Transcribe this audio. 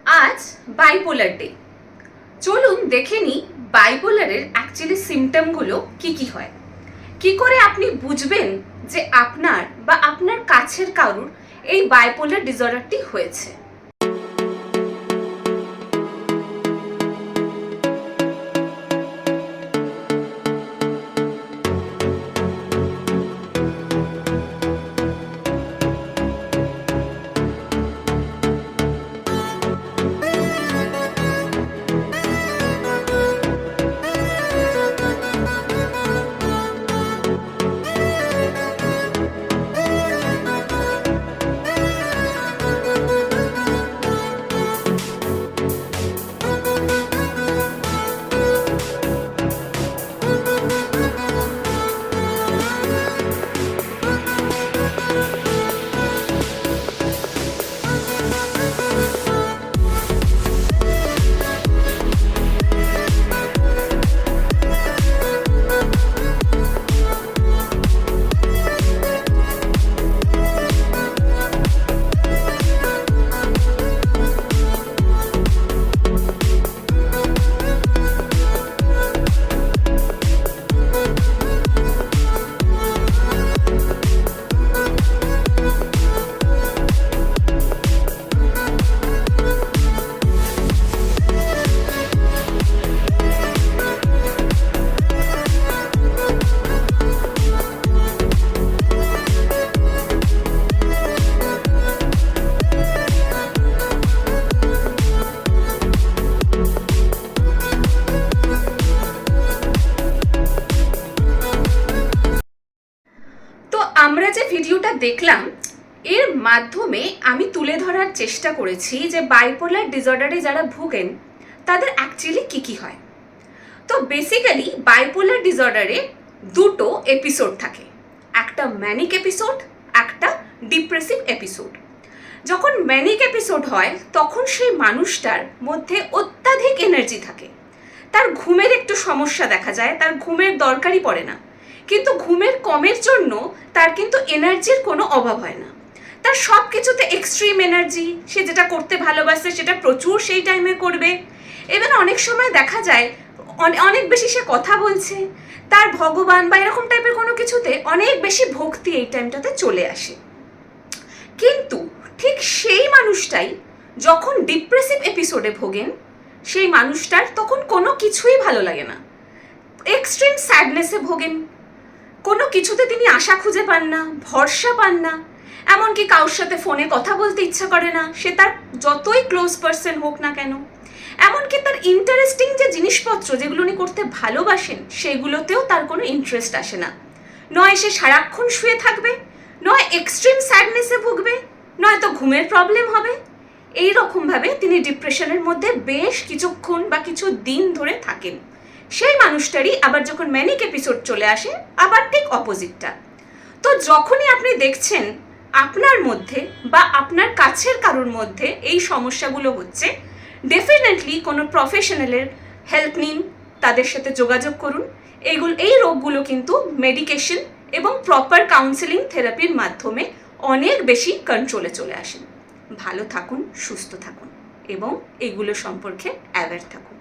আজ bipolar day. চলুন দেখে নিই বাইপোলারের অ্যাকচুয়ালি সিমটমগুলো কি কি হয়, কি করে আপনি বুঝবেন যে আপনার বা আপনার কাছের কারুর এই বাইপোলার ডিসঅর্ডারটি হয়েছে। আমরা যে ভিডিওটা দেখলাম এর মাধ্যমে আমি তুলে ধরার চেষ্টা করেছি যে বাইপোলার ডিসঅর্ডারে যারা ভোগেন তাদের অ্যাকচুয়ালি কি কি হয়। তো বেসিক্যালি বাইপোলার ডিসঅর্ডারে দুটো এপিসোড থাকে, একটা ম্যানিক এপিসোড, একটা ডিপ্রেসিভ এপিসোড। যখন ম্যানিক এপিসোড হয় তখন সেই মানুষটার মধ্যে অত্যাধিক এনার্জি থাকে, তার ঘুমের একটু সমস্যা দেখা যায়, তার ঘুমের দরকারই পড়ে না, কিন্তু ঘুমের কমের জন্য তার কিন্তু এনার্জির কোনো অভাব হয় না, তার সব কিছুতে এক্সট্রিম এনার্জি, সে যেটা করতে ভালোবাসে সেটা প্রচুর সেই টাইমে করবে। এবার অনেক সময় দেখা যায় অনেক বেশি সে কথা বলছে, তার ভগবান বা এরকম টাইপের কোনো কিছুতে অনেক বেশি ভক্তি এই টাইমটাতে চলে আসে। কিন্তু ঠিক সেই মানুষটাই যখন ডিপ্রেসিভ এপিসোডে ভোগেন সেই মানুষটার তখন কোনো কিছুই ভালো লাগে না, এক্সট্রিম স্যাডনেসে ভোগেন, কোনো কিছুতে তিনি আশা খুঁজে পান না, ভরসা পান না, এমনকি কারোর সাথে ফোনে কথা বলতে ইচ্ছা করে না, সে তার যতই ক্লোজ পার্সন হোক না কেন, এমনকি তার ইন্টারেস্টিং যে জিনিসপত্র যেগুলো উনি করতে ভালোবাসেন সেগুলোতেও তার কোনো ইন্টারেস্ট আসে না। নয় সে সারাক্ষণ শুয়ে থাকবে, নয় এক্সট্রিম স্যাডনেসে ভুগবে, নয়তো ঘুমের প্রবলেম হবে। এই রকমভাবে তিনি ডিপ্রেশনের মধ্যে বেশ কিছুক্ষণ বা কিছু দিন ধরে থাকেন। সেই মানুষটারই আবার যখন ম্যানিক এপিসোড চলে আসে আবার ঠিক অপোজিটটা। তো যখনই আপনি দেখছেন আপনার মধ্যে বা আপনার কাছের কারোর মধ্যে এই সমস্যাগুলো হচ্ছে, ডেফিনেটলি কোনো প্রফেশনালের হেল্প নিন, তাদের সাথে যোগাযোগ করুন। এই রোগগুলো কিন্তু মেডিকেশন এবং প্রপার কাউন্সেলিং থেরাপির মাধ্যমে অনেক বেশি কন্ট্রোলে চলে আসেন। ভালো থাকুন, সুস্থ থাকুন এবং এগুলো সম্পর্কে অ্যাওয়্যার থাকুন।